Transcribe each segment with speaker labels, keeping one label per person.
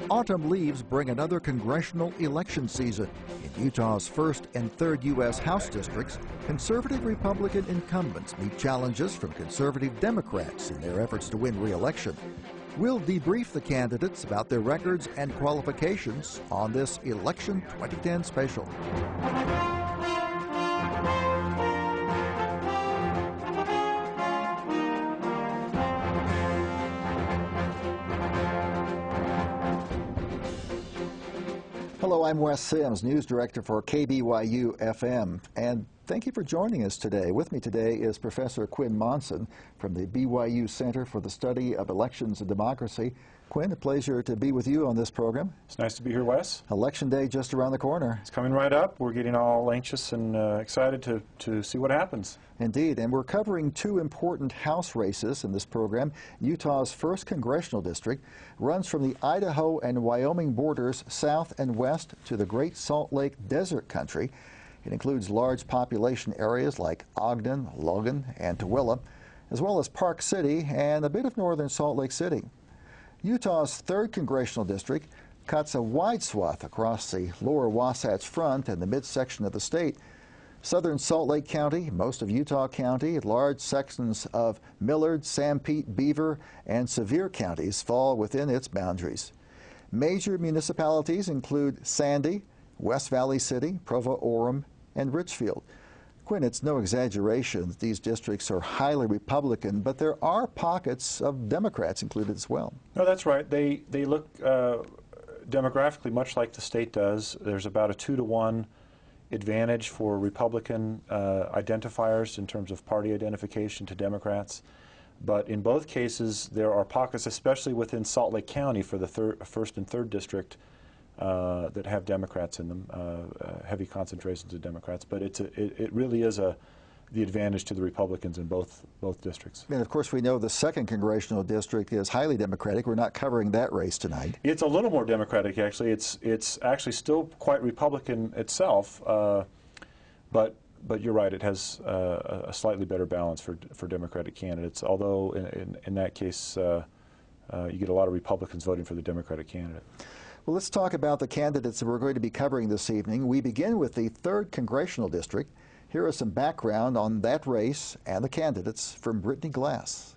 Speaker 1: Autumn leaves bring another congressional election season. In Utah's 1st and 3rd U.S. House districts, conservative Republican incumbents meet challenges from conservative Democrats in their efforts to win re-election. We'll debrief the candidates about their records and qualifications on this Election 2010 special. Hello, I'm Wes Sims, News Director for KBYU-FM, and thank you for joining us today. With me today is Professor Quinn Monson from the BYU Center for the Study of Elections and Democracy. Quinn, a pleasure to be with you on this program.
Speaker 2: It's nice to be here, Wes.
Speaker 1: Election day just around the corner.
Speaker 2: It's coming right up. We're getting all anxious and excited to see what happens.
Speaker 1: Indeed, and we're covering two important House races in this program. Utah's 1st Congressional District runs from the Idaho and Wyoming borders south and west to the Great Salt Lake Desert Country. It includes large population areas like Ogden, Logan, and Tooele, as well as Park City and a bit of northern Salt Lake City. Utah's 3rd Congressional District cuts a wide swath across the lower Wasatch Front and the midsection of the state. Southern Salt Lake County, most of Utah County, large sections of Millard, Sanpete, Beaver, and Sevier counties fall within its boundaries. Major municipalities include Sandy, West Valley City, Provo-Orem, and Richfield. Quinn, it's no exaggeration that these districts are highly Republican, but there are pockets of Democrats included as well.
Speaker 2: No, that's right. They look demographically much like the state does. There's about a 2-to-1 advantage for Republican identifiers in terms of party identification to Democrats. But in both cases, there are pockets, especially within Salt Lake County for the 1st and 3rd District, that have Democrats in them, heavy concentrations of Democrats. But it really is the advantage to the Republicans in both districts.
Speaker 1: And of course, we know the 2nd Congressional District is highly Democratic. We're not covering that race tonight.
Speaker 2: It's a little more Democratic, actually. It's actually still quite Republican itself, but you're right. It has a slightly better balance for Democratic candidates. Although in that case, you get a lot of Republicans voting for the Democratic candidate.
Speaker 1: Well, let's talk about the candidates that we're going to be covering this evening. We begin with the 3rd Congressional District. Here is some background on that race and the candidates from Brittany Glass.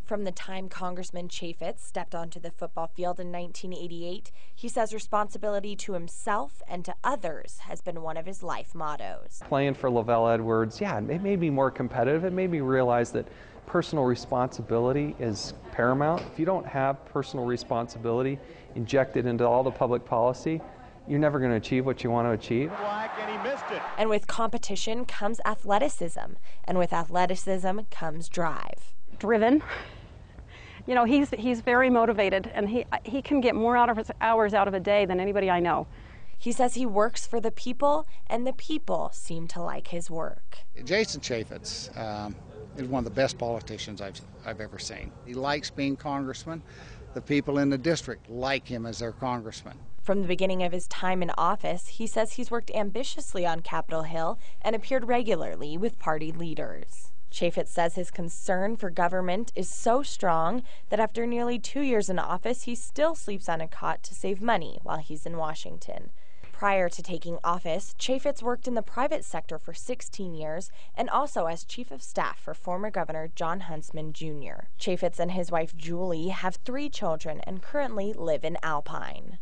Speaker 3: From the time Congressman Chaffetz stepped onto the football field in 1988, he says responsibility to himself and to others has been one of his life mottos.
Speaker 4: Playing for Lavelle Edwards, yeah, it made me more competitive. It made me realize that personal responsibility is paramount. If you don't have personal responsibility injected into all the public policy, you're never going to achieve what you want to achieve.
Speaker 3: And with competition comes athleticism, and with athleticism comes drive.
Speaker 5: Driven. You know, he's very motivated, and he can get more out of his hours out of a day than anybody I know.
Speaker 3: He says he works for the people, and the people seem to like his work.
Speaker 6: Jason Chaffetz is one of the best politicians I've ever seen. He likes being congressman. The people in the district like him as their congressman.
Speaker 3: From the beginning of his time in office, he says he's worked ambitiously on Capitol Hill and appeared regularly with party leaders. Chaffetz says his concern for government is so strong that after nearly 2 years in office, he still sleeps on a cot to save money while he's in Washington. Prior to taking office, Chaffetz worked in the private sector for 16 years and also as chief of staff for former Governor John Huntsman Jr. Chaffetz and his wife Julie have 3 children and currently live in Alpine.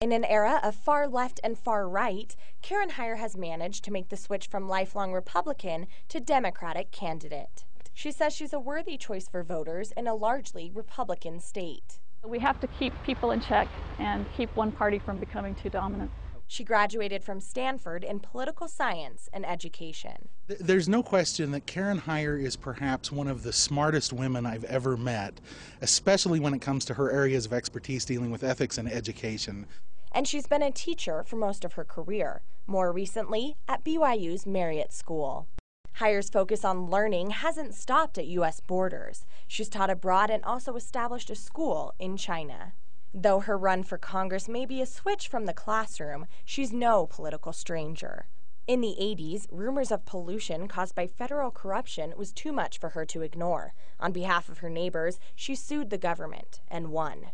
Speaker 3: In an era of far left and far right, Karen Heyer has managed to make the switch from lifelong Republican to Democratic candidate. She says she's a worthy choice for voters in a largely Republican state.
Speaker 7: We have to keep people in check and keep one party from becoming too dominant.
Speaker 3: She graduated from Stanford in political science and education.
Speaker 8: There's no question that Karen Heyer is perhaps one of the smartest women I've ever met, especially when it comes to her areas of expertise dealing with ethics and education.
Speaker 3: And she's been a teacher for most of her career, more recently at BYU's Marriott School. Heyer's focus on learning hasn't stopped at U.S. borders. She's taught abroad and also established a school in China. Though her run for Congress may be a switch from the classroom, she's no political stranger. In the 80s, rumors of pollution caused by federal corruption was too much for her to ignore. On behalf of her neighbors, she sued the government and won.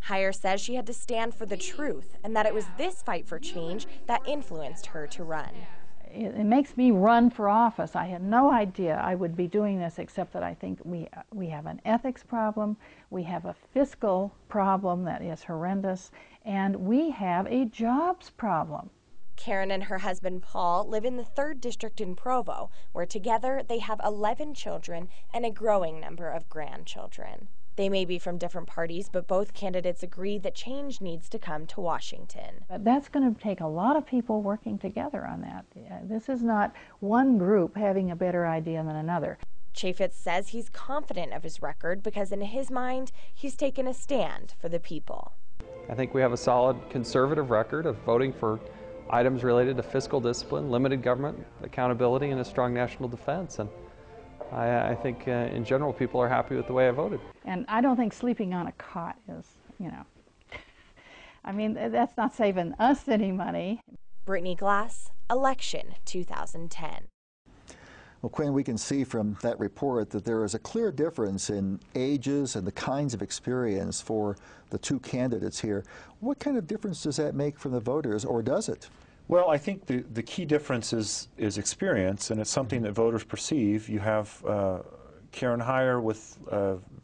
Speaker 3: Heyer says she had to stand for the truth and that it was this fight for change that influenced her to run.
Speaker 9: It makes me run for office. I had no idea I would be doing this, except that I think we have an ethics problem, we have a fiscal problem that is horrendous, and we have a jobs problem.
Speaker 3: Karen and her husband Paul live in the 3rd District in Provo, where together they have 11 children and a growing number of grandchildren. They may be from different parties, but both candidates agree that change needs to come to Washington.
Speaker 9: But that's going to take a lot of people working together on that. This is not one group having a better idea than another.
Speaker 3: Chaffetz says he's confident of his record because in his mind, he's taken a stand for the people.
Speaker 4: I think we have a solid conservative record of voting for items related to fiscal discipline, limited government accountability, and a strong national defense. And I think in general people are happy with the way I voted.
Speaker 9: And I don't think sleeping on a cot is, I mean, that's not saving us any money.
Speaker 3: Brittany Glass, Election 2010.
Speaker 1: Well, Quinn, we can see from that report that there is a clear difference in ages and the kinds of experience for the two candidates here. What kind of difference does that make for the voters, or does it?
Speaker 2: Well, I think the key difference is experience, and it's something that voters perceive. You have Karen Heyer with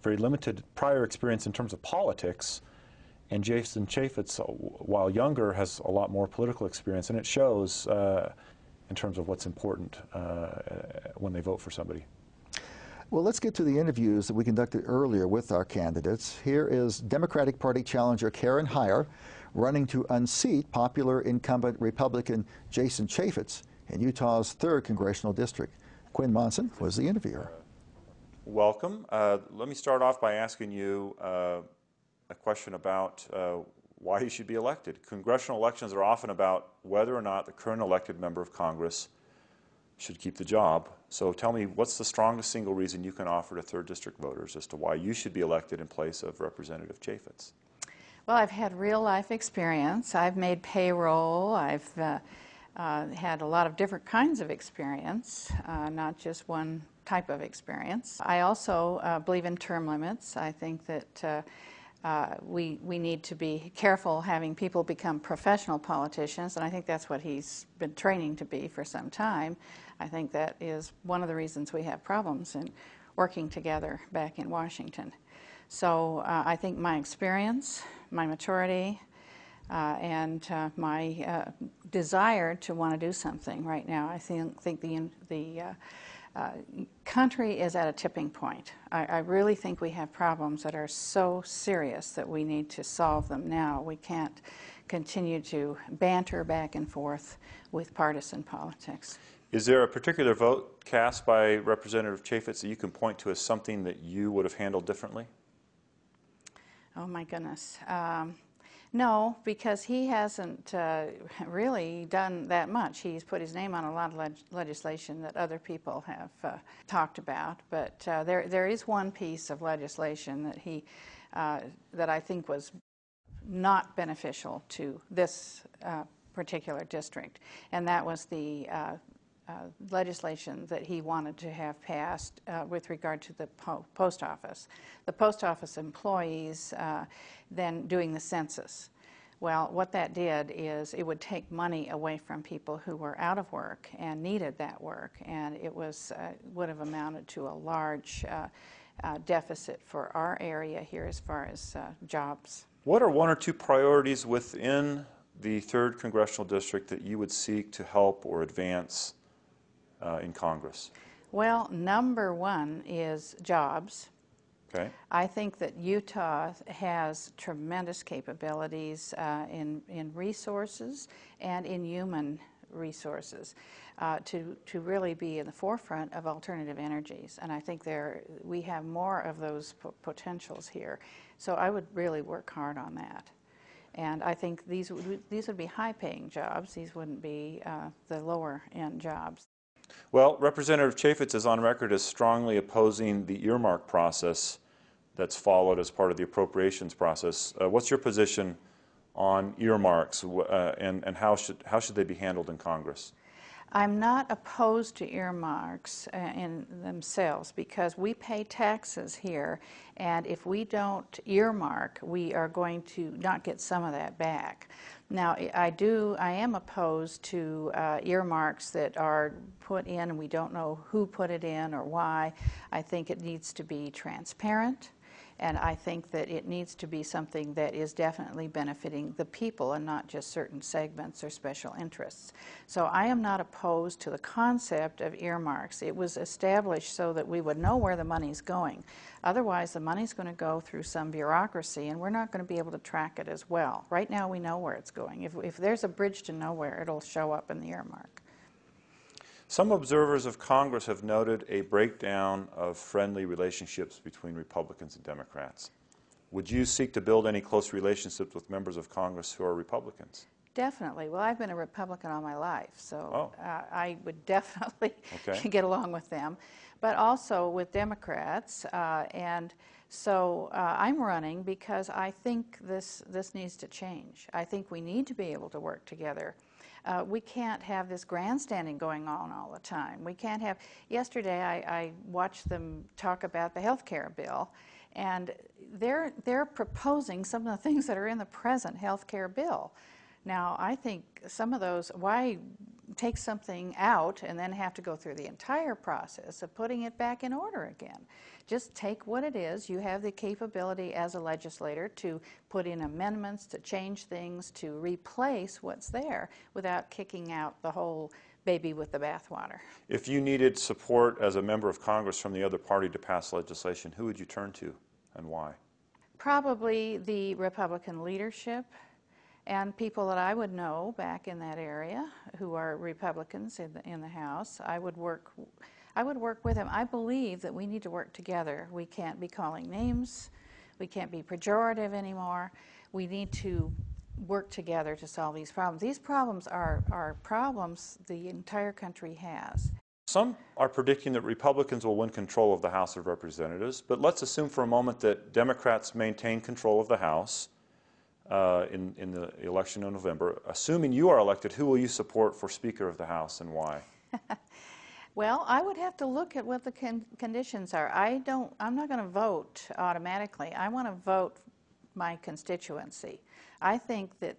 Speaker 2: very limited prior experience in terms of politics, and Jason Chaffetz, while younger, has a lot more political experience, and it shows in terms of what's important when they vote for somebody.
Speaker 1: Well, let's get to the interviews that we conducted earlier with our candidates. Here is Democratic Party challenger Karen Heyer running to unseat popular incumbent Republican Jason Chaffetz in Utah's 3rd Congressional District. Quinn Monson was the interviewer.
Speaker 2: Welcome. Let me start off by asking you a question about why he should be elected. Congressional elections are often about whether or not the current elected member of Congress should keep the job. So tell me, what's the strongest single reason you can offer to 3rd District voters as to why you should be elected in place of Representative Chaffetz?
Speaker 10: Well, I've had real-life experience. I've made payroll. I've had a lot of different kinds of experience, not just one type of experience. I also believe in term limits. I think that we need to be careful having people become professional politicians, and I think that's what he's been training to be for some time. I think that is one of the reasons we have problems in working together back in Washington. So I think my experience, my maturity, and my desire to want to do something right now, I think the country is at a tipping point. I really think we have problems that are so serious that we need to solve them now. We can't continue to banter back and forth with partisan politics.
Speaker 2: Is there a particular vote cast by Representative Chaffetz that you can point to as something that you would have handled differently?
Speaker 10: Oh my goodness. No, because he hasn't really done that much. He's put his name on a lot of legislation that other people have talked about, but there is one piece of legislation that that I think was not beneficial to this particular district, and that was the legislation that he wanted to have passed with regard to the post office. The post office employees then doing the census. Well, what that did is it would take money away from people who were out of work and needed that work, and it would have amounted to a large deficit for our area here as far as jobs.
Speaker 2: What are one or two priorities within the 3rd Congressional District that you would seek to help or advance in Congress?
Speaker 10: Well, number one is jobs.
Speaker 2: Okay.
Speaker 10: I think that Utah has tremendous capabilities in resources and in human resources to really be in the forefront of alternative energies. And I think we have more of those potentials here. So I would really work hard on that. And I think these would be high-paying jobs. These wouldn't be the lower-end jobs.
Speaker 2: Well, Representative Chaffetz is on record as strongly opposing the earmark process that's followed as part of the appropriations process. What's your position on earmarks and how should they be handled in Congress?
Speaker 10: I'm not opposed to earmarks in themselves because we pay taxes here, and if we don't earmark, we are going to not get some of that back. Now, I am opposed to earmarks that are put in and we don't know who put it in or why. I think it needs to be transparent. And I think that it needs to be something that is definitely benefiting the people and not just certain segments or special interests. So I am not opposed to the concept of earmarks. It was established so that we would know where the money's going. Otherwise, the money's going to go through some bureaucracy and we're not going to be able to track it as well. Right now we know where it's going. If there's a bridge to nowhere, it'll show up in the earmark.
Speaker 2: Some observers of Congress have noted a breakdown of friendly relationships between Republicans and Democrats. Would you seek to build any close relationships with members of Congress who are Republicans?
Speaker 10: Definitely. Well, I've been a Republican all my life, so I would definitely get along with them, but also with Democrats. And so I'm running because I think this needs to change. I think we need to be able to work together. We can't have this grandstanding going on all the time. We can't have. Yesterday, I watched them talk about the health care bill, and they're proposing some of the things that are in the present health care bill. Now, I think some of those, why take something out and then have to go through the entire process of putting it back in order again? Just take what it is. You have the capability as a legislator to put in amendments, to change things, to replace what's there without kicking out the whole baby with the bathwater.
Speaker 2: If you needed support as a member of Congress from the other party to pass legislation, who would you turn to and why?
Speaker 10: Probably the Republican leadership and people that I would know back in that area who are Republicans in the House. I would work with them. I believe that we need to work together. We can't be calling names. We can't be pejorative anymore. We need to work together to solve these problems. These problems are problems the entire country has.
Speaker 2: Some are predicting that Republicans will win control of the House of Representatives, but let's assume for a moment that Democrats maintain control of the House in the election in November. Assuming you are elected, who will you support for Speaker of the House and why?
Speaker 10: Well, I would have to look at what the conditions are. I'm not going to vote automatically. I want to vote my constituency. I think that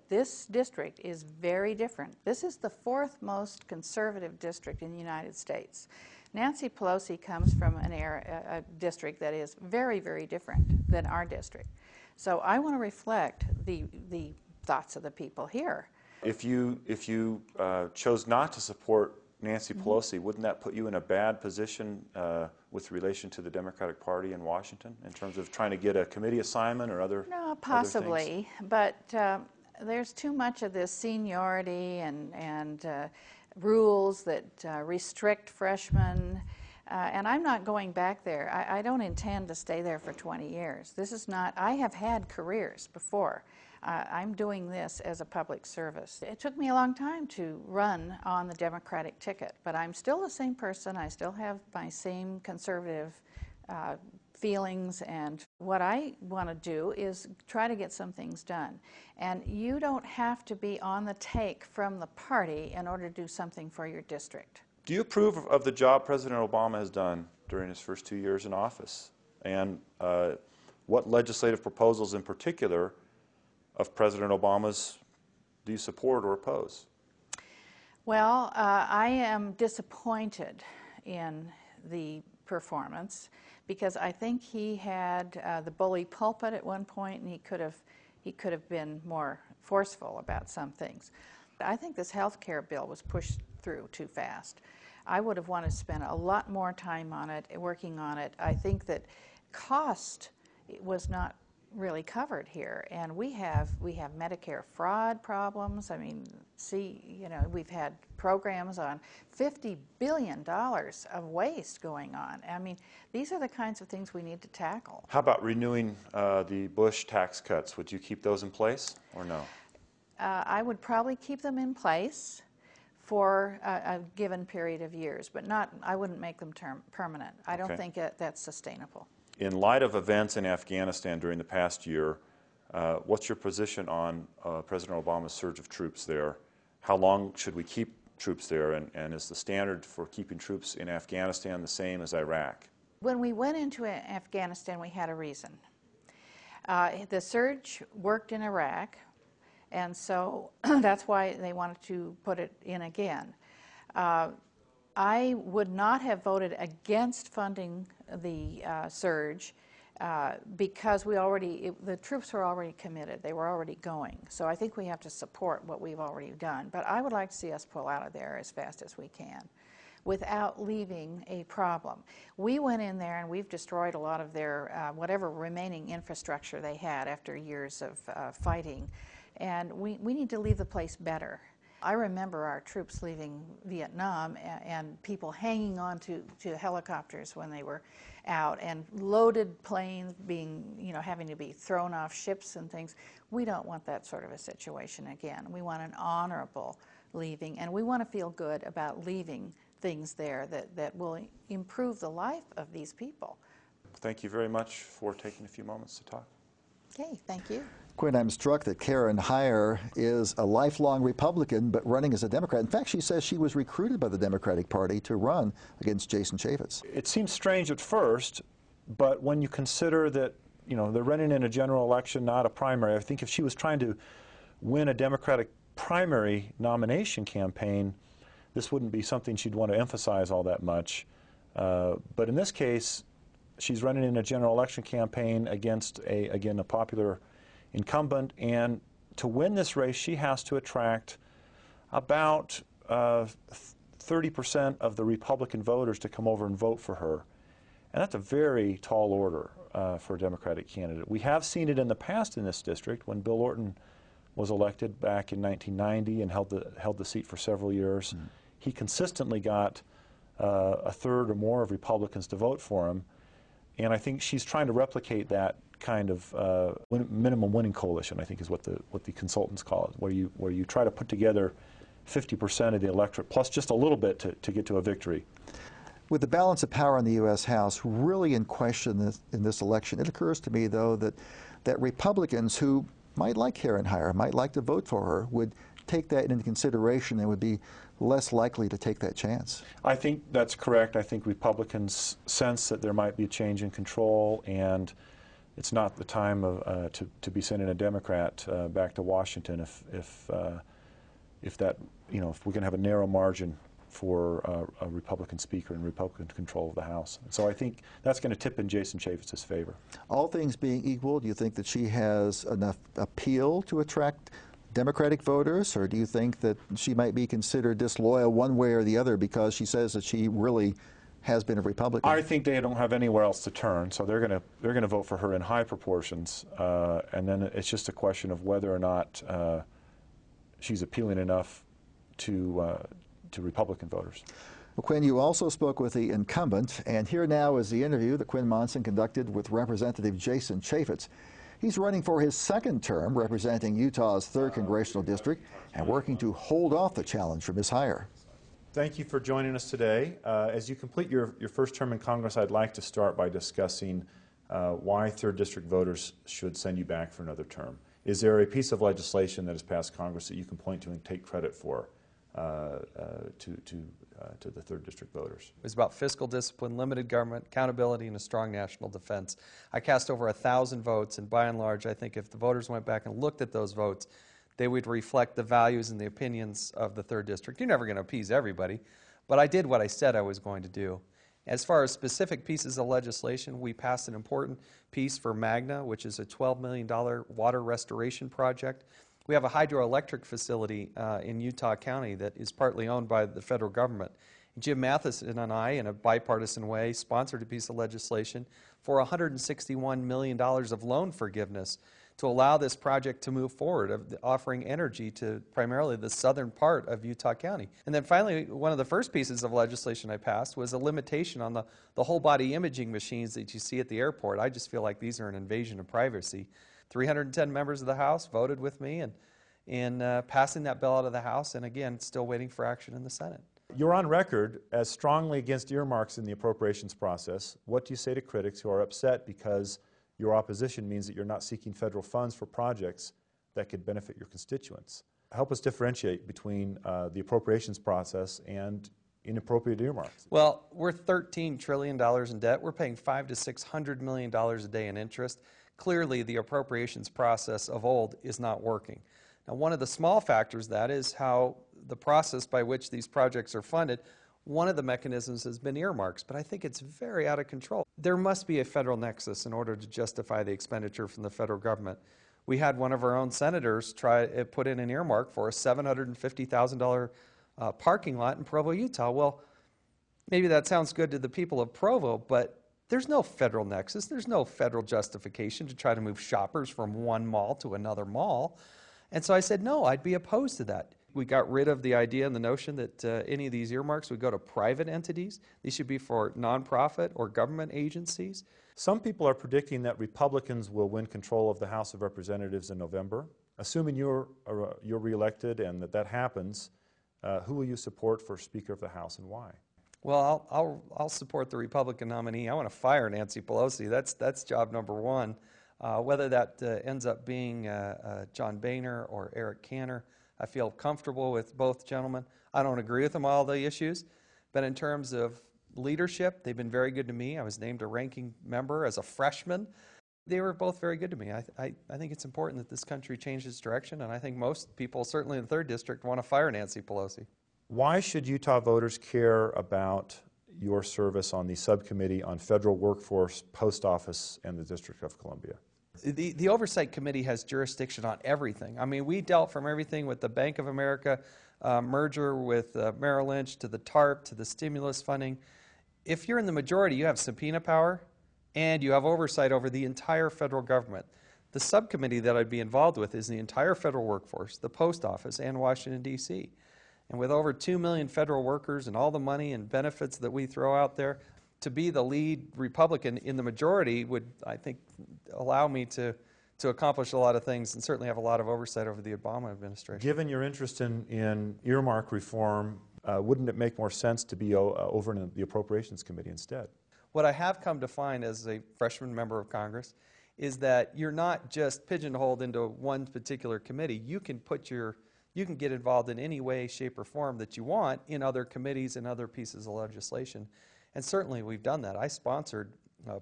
Speaker 10: this district is very different. This is the fourth most conservative district in the United States. Nancy Pelosi comes from a district that is very, very different than our district. So I want to reflect the thoughts of the people here.
Speaker 2: If you chose not to support Nancy Pelosi, wouldn't that put you in a bad position with relation to the Democratic Party in Washington in terms of trying to get a committee assignment or other?
Speaker 10: No, possibly, but there's too much of this seniority and rules that restrict freshmen. And I'm not going back there. I don't intend to stay there for 20 years. This is not, I have had careers before. I'm doing this as a public service. It took me a long time to run on the Democratic ticket, but I'm still the same person. I still have my same conservative feelings, and what I want to do is try to get some things done. And you don't have to be on the take from the party in order to do something for your district.
Speaker 2: Do you approve of the job President Obama has done during his first 2 years in office? And what legislative proposals in particular of President Obama's do you support or oppose?
Speaker 10: Well, I am disappointed in the performance because I think he had the bully pulpit at one point, and he could have been more forceful about some things. I think this health care bill was pushed through too fast. I would have wanted to spend a lot more time on it, working on it. I think that cost was not really covered here, and we have Medicare fraud problems. I mean, we've had programs on $50 billion of waste going on. I mean, these are the kinds of things we need to tackle.
Speaker 2: How about renewing the Bush tax cuts? Would you keep those in place or no?
Speaker 10: I would probably keep them in place for a given period of years, but I wouldn't make them permanent. I don't think that's sustainable.
Speaker 2: In light of events in Afghanistan during the past year, what's your position on President Obama's surge of troops there? How long should we keep troops there, and is the standard for keeping troops in Afghanistan the same as Iraq?
Speaker 10: When we went into Afghanistan, we had a reason. The surge worked in Iraq, and so that's why they wanted to put it in again. I would not have voted against funding the surge because the troops were already committed. They were already going. So I think we have to support what we've already done. But I would like to see us pull out of there as fast as we can without leaving a problem. We went in there and we've destroyed a lot of their whatever remaining infrastructure they had after years of fighting. And we need to leave the place better. I remember our troops leaving Vietnam and people hanging on to helicopters when they were out, and loaded planes being, having to be thrown off ships and things. We don't want that sort of a situation again. We want an honorable leaving, and we want to feel good about leaving things there that will improve the life of these people.
Speaker 2: Thank you very much for taking a few moments to talk.
Speaker 10: Okay, thank you.
Speaker 1: Quinn, I'm struck that Karen Heyer is a lifelong Republican but running as a Democrat. In fact, she says she was recruited by the Democratic Party to run against Jason Chaffetz.
Speaker 2: It seems strange at first, but when you consider that, they're running in a general election, not a primary. I think if she was trying to win a Democratic primary nomination campaign, this wouldn't be something she'd want to emphasize all that much. But in this case, she's running in a general election campaign against, again, a popular incumbent, and to win this race, she has to attract about 30% of the Republican voters to come over and vote for her. And that's a very tall order for a Democratic candidate. We have seen it in the past in this district when Bill Orton was elected back in 1990 and held the seat for several years. Mm-hmm. He consistently got a third or more of Republicans to vote for him, and I think she's trying to replicate that kind of minimum winning coalition, I think is what the consultants call it, where you try to put together 50% of the electorate plus just a little bit to get to a victory.
Speaker 1: With the balance of power in the U.S. House really in question in this election, it occurs to me, though, that Republicans who might like Karen Heyer, might like to vote for her, would take that into consideration and would be less likely to take that chance.
Speaker 2: I think that's correct. I think Republicans sense that there might be a change in control, and it's not the time to be sending a Democrat back to Washington if that, if we're going to have a narrow margin for a Republican speaker and Republican control of the House. So I think that's going to tip in Jason Chaffetz's favor.
Speaker 1: All things being equal, do you think that she has enough appeal to attract Democratic voters, or do you think that she might be considered disloyal one way or the other because she says that she really has been a Republican?
Speaker 2: I think they don't have anywhere else to turn, so they're going to vote for her in high proportions, and then it's just a question of whether or not she's appealing enough to Republican voters.
Speaker 1: Well, Quinn, you also spoke with the incumbent, and here now is the interview that Quinn Monson conducted with Representative Jason Chaffetz. He's running for his second term, representing Utah's 3rd Congressional District, and working to hold off the challenge from Ms. Heyer.
Speaker 2: Thank you for joining us today. As you complete your first term in Congress, I'd like to start by discussing why 3rd District voters should send you back for another term. Is there a piece of legislation that has passed Congress that you can point to and take credit for to the 3rd District voters?
Speaker 4: It was about fiscal discipline, limited government, accountability, and a strong national defense. I cast over 1,000 votes, and by and large, I think if the voters went back and looked at those votes, they would reflect the values and the opinions of the 3rd District. You're never going to appease everybody, but I did what I said I was going to do. As far as specific pieces of legislation, we passed an important piece for Magna, which is a $12 million water restoration project. We have a hydroelectric facility in Utah County that is partly owned by the federal government. Jim Matheson and I, in a bipartisan way, sponsored a piece of legislation for $161 million of loan forgiveness to allow this project to move forward, of offering energy to primarily the southern part of Utah County. And then finally, one of the first pieces of legislation I passed was a limitation on the whole body imaging machines that you see at the airport. I just feel like these are an invasion of privacy. 310 members of the House voted with me in passing that bill out of the House, and again, still waiting for action in the Senate.
Speaker 2: You're on record as strongly against earmarks in the appropriations process. What do you say to critics who are upset because your opposition means that you're not seeking federal funds for projects that could benefit your constituents? Help us differentiate between the appropriations process and inappropriate earmarks.
Speaker 4: Well, we're $13 trillion in debt. We're paying $500 to $600 million a day in interest. Clearly, the appropriations process of old is not working. Now, one of the small factors that is how the process by which these projects are funded, one of the mechanisms has been earmarks, but I think it's very out of control. There must be a federal nexus in order to justify the expenditure from the federal government. We had one of our own senators put in an earmark for a $750,000 parking lot in Provo, Utah. Well, maybe that sounds good to the people of Provo, but there's no federal nexus. There's no federal justification to try to move shoppers from one mall to another mall. And so I said, no, I'd be opposed to that. We got rid of the idea and the notion that any of these earmarks would go to private entities. These should be for nonprofit or government agencies.
Speaker 2: Some people are predicting that Republicans will win control of the House of Representatives in November. Assuming you're reelected and that happens, who will you support for Speaker of the House and why?
Speaker 4: Well, I'll support the Republican nominee. I want to fire Nancy Pelosi. That's job number one. Whether that ends up being John Boehner or Eric Cantor, I feel comfortable with both gentlemen. I don't agree with them on all the issues, but in terms of leadership, they've been very good to me. I was named a ranking member as a freshman. They were both very good to me. I think it's important that this country changes direction, and I think most people, certainly in the 3rd District, want to fire Nancy Pelosi. Why should Utah voters care about your service on the subcommittee on federal workforce, post office, and the District of Columbia? The Oversight Committee has jurisdiction on everything. I mean, we dealt from everything with the Bank of America merger with Merrill Lynch to the TARP to the stimulus funding. If you're in the majority, you have subpoena power and you have oversight over the entire federal government. The subcommittee that I'd be involved with is the entire federal workforce, the post office, and Washington, D.C. And with over 2 million federal workers and all the money and benefits that we throw out there, to be the lead Republican in the majority would, I think, allow me to accomplish a lot of things and certainly have a lot of oversight over the Obama administration.
Speaker 2: Given your interest in earmark reform, wouldn't it make more sense to be over in the Appropriations Committee instead?
Speaker 4: What I have come to find as a freshman member of Congress is that you're not just pigeonholed into one particular committee. You can get involved in any way, shape, or form that you want in other committees and other pieces of legislation. And certainly we've done that. I sponsored,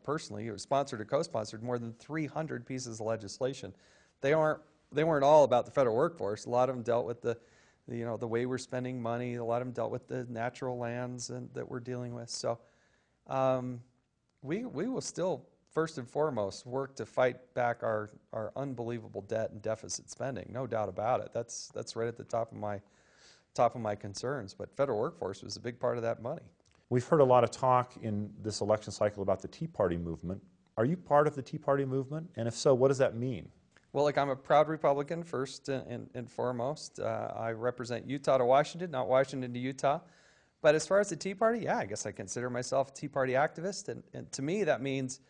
Speaker 4: personally, or sponsored or co-sponsored more than 300 pieces of legislation. They weren't all about the federal workforce. A lot of them dealt with the way we're spending money. A lot of them dealt with the natural lands that we're dealing with. So we will still, first and foremost, work to fight back our unbelievable debt and deficit spending. No doubt about it. That's right at the top of my concerns. But federal workforce was a big part of that money.
Speaker 2: We've heard a lot of talk in this election cycle about the Tea Party movement. Are you part of the Tea Party movement? And if so, what does that mean?
Speaker 4: Well, look, I'm a proud Republican, first and foremost. I represent Utah to Washington, not Washington to Utah. But as far as the Tea Party, yeah, I guess I consider myself a Tea Party activist. And to me, that means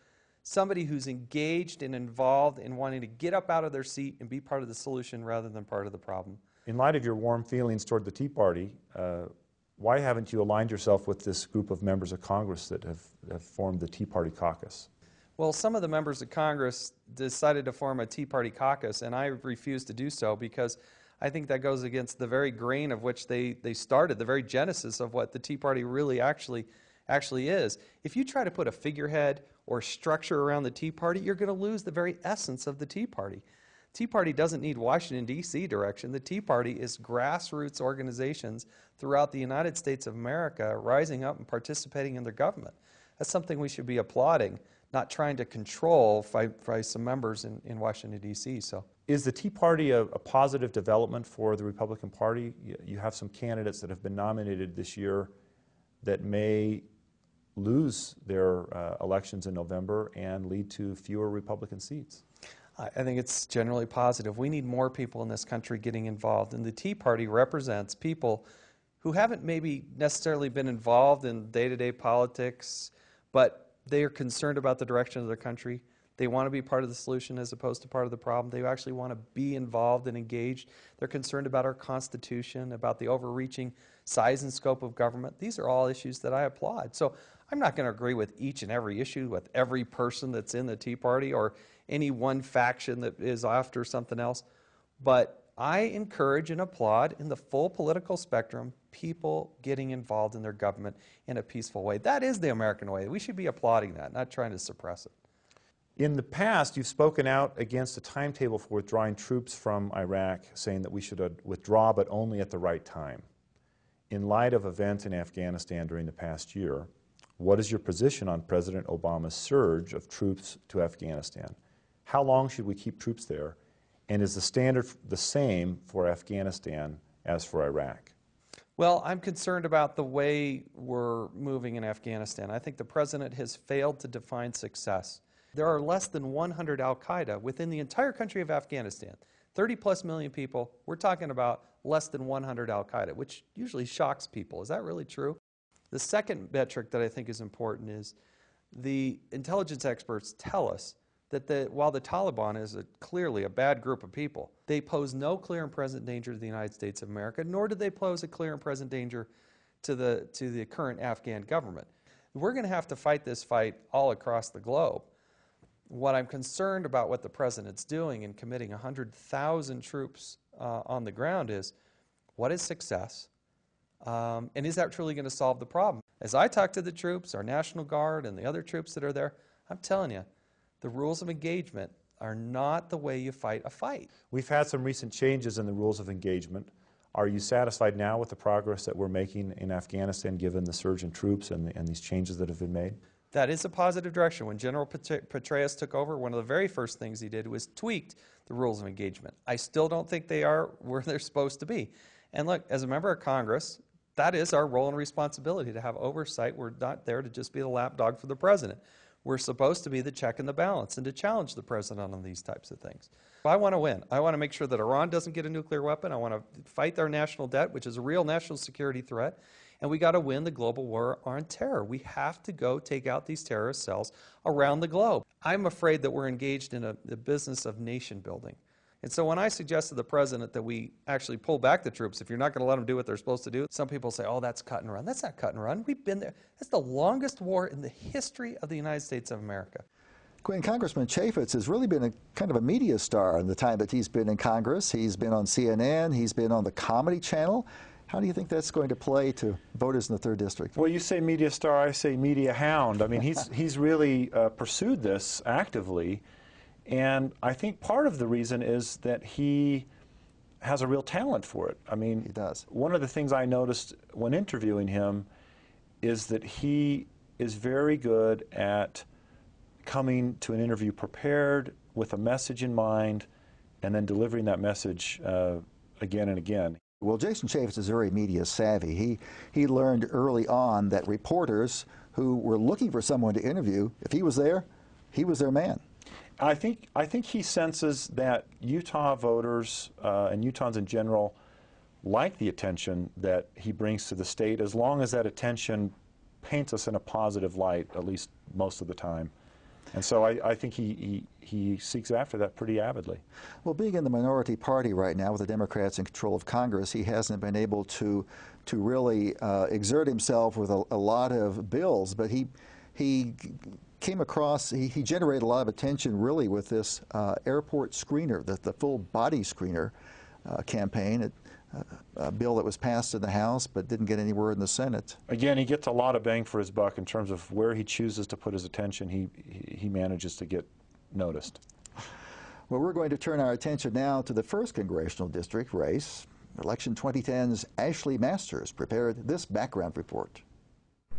Speaker 4: somebody who's engaged and involved in wanting to get up out of their seat and be part of the solution rather than part of the problem.
Speaker 2: In light of your warm feelings toward the Tea Party, why haven't you aligned yourself with this group of members of Congress that have formed the Tea Party caucus?
Speaker 4: Well, some of the members of Congress decided to form a Tea Party caucus, and I refused to do so because I think that goes against the very grain of which they started, the very genesis of what the Tea Party really actually is. If you try to put a figurehead or structure around the Tea Party, you're going to lose the very essence of the Tea Party. Tea Party doesn't need Washington, D.C. direction. The Tea Party is grassroots organizations throughout the United States of America rising up and participating in their government. That's something we should be applauding, not trying to control by some members in Washington, D.C. So,
Speaker 2: is the Tea Party a positive development for the Republican Party? You have some candidates that have been nominated this year that may lose their elections in November and lead to fewer Republican seats.
Speaker 4: I think it's generally positive. We need more people in this country getting involved, and the Tea Party represents people who haven't maybe necessarily been involved in day-to-day politics, but they are concerned about the direction of their country. They want to be part of the solution as opposed to part of the problem. They actually want to be involved and engaged. They're concerned about our Constitution, about the overreaching size and scope of government. These are all issues that I applaud. So I'm not going to agree with each and every issue with every person that's in the Tea Party or any one faction that is after something else. But I encourage and applaud in the full political spectrum people getting involved in their government in a peaceful way. That is the American way. We should be applauding that, not trying to suppress it.
Speaker 2: In the past, you've spoken out against a timetable for withdrawing troops from Iraq, saying that we should withdraw but only at the right time. In light of events in Afghanistan during the past year, what is your position on President Obama's surge of troops to Afghanistan? How long should we keep troops there? And is the standard the same for Afghanistan as for Iraq?
Speaker 4: Well, I'm concerned about the way we're moving in Afghanistan. I think the president has failed to define success. There are less than 100 al-Qaeda within the entire country of Afghanistan. 30+ million people. We're talking about less than 100 al-Qaeda, which usually shocks people. Is that really true? The second metric that I think is important is the intelligence experts tell us that while the Taliban is clearly a bad group of people, they pose no clear and present danger to the United States of America, nor do they pose a clear and present danger to the current Afghan government. We're going to have to fight this fight all across the globe. What I'm concerned about what the president's doing in committing 100,000 troops on the ground is, what is success? And is that truly going to solve the problem? As I talk to the troops, our National Guard and the other troops that are there, I'm telling you, the rules of engagement are not the way you fight a fight.
Speaker 2: We've had some recent changes in the rules of engagement. Are you satisfied now with the progress that we're making in Afghanistan given the surge in troops and these changes that have been made?
Speaker 4: That is a positive direction. When General Petraeus took over, one of the very first things he did was tweaked the rules of engagement. I still don't think they are where they're supposed to be. And look, as a member of Congress, that is our role and responsibility to have oversight. We're not there to just be the lapdog for the president. We're supposed to be the check and the balance and to challenge the president on these types of things. I want to win. I want to make sure that Iran doesn't get a nuclear weapon. I want to fight our national debt, which is a real national security threat. And we got to win the global war on terror. We have to go take out these terrorist cells around the globe. I'm afraid that we're engaged in the business of nation building. And so when I suggest to the president that we actually pull back the troops, if you're not going to let them do what they're supposed to do, some people say, oh, that's cut and run. That's not cut and run. We've been there. That's the longest war in the history of the United States of America.
Speaker 1: Quinn, Congressman Chaffetz has really been kind of a media star in the time that he's been in Congress. He's been on CNN. He's been on the Comedy Channel. How do you think that's going to play to voters in the 3rd District?
Speaker 2: Well, you say media star, I say media hound. I mean, he's really pursued this actively. And I think part of the reason is that he has a real talent for it. I mean,
Speaker 1: he does.
Speaker 2: One of the things I noticed when interviewing him is that he is very good at coming to an interview prepared with a message in mind and then delivering that message again and again.
Speaker 1: Well, Jason Chaffetz is very media savvy. He learned early on that reporters who were looking for someone to interview, if he was there, he was their man.
Speaker 2: I think he senses that Utah voters and Utahns in general like the attention that he brings to the state, as long as that attention paints us in a positive light, at least most of the time. And so I think he seeks after that pretty avidly.
Speaker 1: Well, being in the minority party right now with the Democrats in control of Congress, he hasn't been able to really exert himself with a lot of bills, but he came across, he generated a lot of attention really with this airport screener, the full body screener campaign, a bill that was passed in the House but didn't get anywhere in the Senate.
Speaker 2: Again, he gets a lot of bang for his buck in terms of where he chooses to put his attention. He manages to get noticed.
Speaker 1: Well, we're going to turn our attention now to the 1st Congressional District race. Election 2010's Ashley Masters prepared this background report.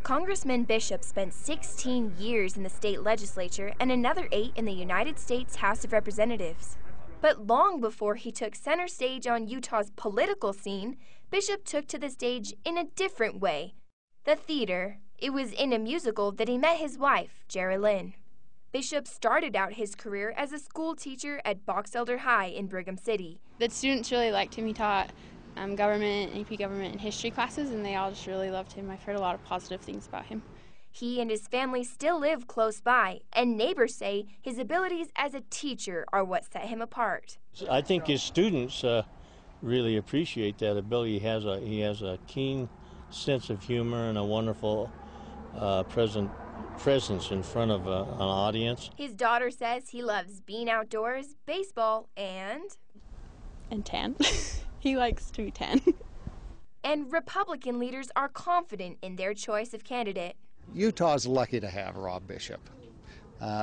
Speaker 11: Congressman Bishop spent 16 years in the state legislature and another 8 in the United States House of Representatives. But long before he took center stage on Utah's political scene, Bishop took to the stage in a different way. The theater. It was in a musical that he met his wife, Geraldine. Bishop started out his career as a school teacher at Box Elder High in Brigham City.
Speaker 12: The students really liked him. He taught government, AP government, and history classes, and they all just really loved him. I've heard a lot of positive things about him.
Speaker 11: He and his family still live close by, and neighbors say his abilities as a teacher are what set him apart.
Speaker 13: I think his students really appreciate that ability. He has a keen sense of humor and a wonderful presence in front of an audience.
Speaker 11: His daughter says he loves being outdoors, baseball, and
Speaker 12: And tan. He likes to be tan.
Speaker 11: And Republican leaders are confident in their choice of candidate.
Speaker 6: Utah's lucky to have Rob Bishop.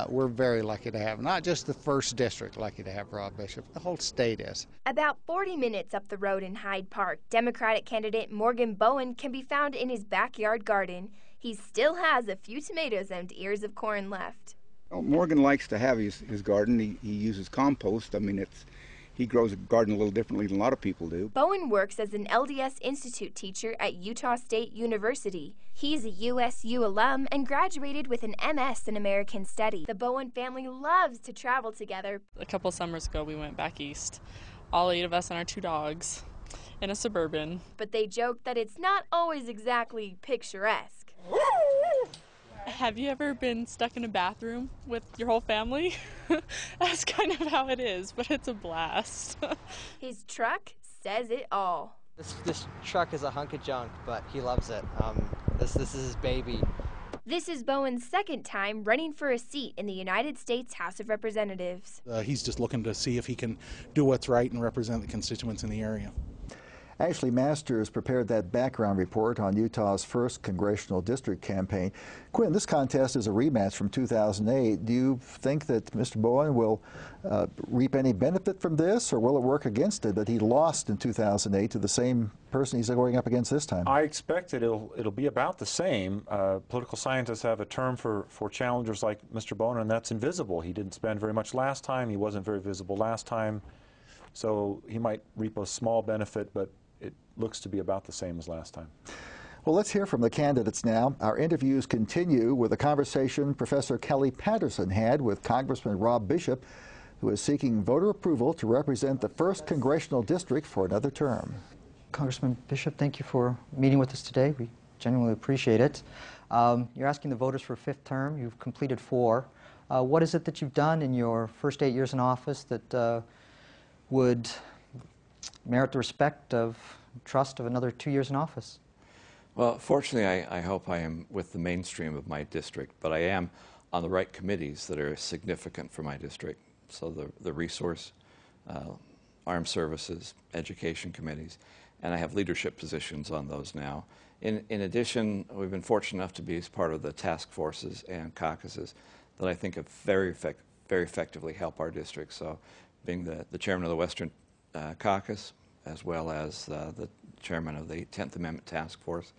Speaker 6: We're very lucky to have, not just the 1st District lucky to have Rob Bishop, the whole state is.
Speaker 11: About 40 minutes up the road in Hyde Park, Democratic candidate Morgan Bowen can be found in his backyard garden. He still has a few tomatoes and ears of corn left.
Speaker 14: Well, Morgan likes to have his garden. He uses compost. I mean, he grows a garden a little differently than a lot of people do.
Speaker 11: Bowen works as an LDS Institute teacher at Utah State University. He's a USU alum and graduated with an MS in American Studies. The Bowen family loves to travel together.
Speaker 15: A couple summers ago, we went back east, all 8 of us and our 2 dogs, in a Suburban.
Speaker 11: But they joke that it's not always exactly picturesque.
Speaker 15: Have you ever been stuck in a bathroom with your whole family? That's kind of how it is, but it's a blast.
Speaker 11: His truck says it all.
Speaker 16: This truck is a hunk of junk, but he loves it. This is his baby.
Speaker 11: This is Bowen's 2nd time running for a seat in the United States House of Representatives.
Speaker 8: He's just looking to see if he can do what's right and represent the constituents in the area.
Speaker 1: Ashley Masters prepared that background report on Utah's 1st Congressional District campaign. Quinn, this contest is a rematch from 2008. Do you think that Mr. Bowen will reap any benefit from this, or will it work against it that he lost in 2008 to the same person he's going up against this time?
Speaker 2: I expect that it'll be about the same. Political scientists have a term for challengers like Mr. Bowen, and that's invisible. He didn't spend very much last time. He wasn't very visible last time. So he might reap a small benefit, but it looks to be about the same as last time.
Speaker 1: Well, let's hear from the candidates now. Our interviews continue with a conversation Professor Kelly Patterson had with Congressman Rob Bishop, who is seeking voter approval to represent the 1st Congressional District for another term.
Speaker 17: Congressman Bishop, thank you for meeting with us today. We genuinely appreciate it. You're asking the voters for a 5th term. You've completed 4. What is it that you've done in your first 8 years in office that would merit the respect of trust of another 2 years in office?
Speaker 18: Well, fortunately, I hope I am with the mainstream of my district, but I am on the right committees that are significant for my district. So the resource, armed services, education committees, and I have leadership positions on those now. In addition, we've been fortunate enough to be as part of the task forces and caucuses that I think have very effectively help our district. So being the chairman of the Western Caucus, as well as the chairman of the 10th Amendment Task Force,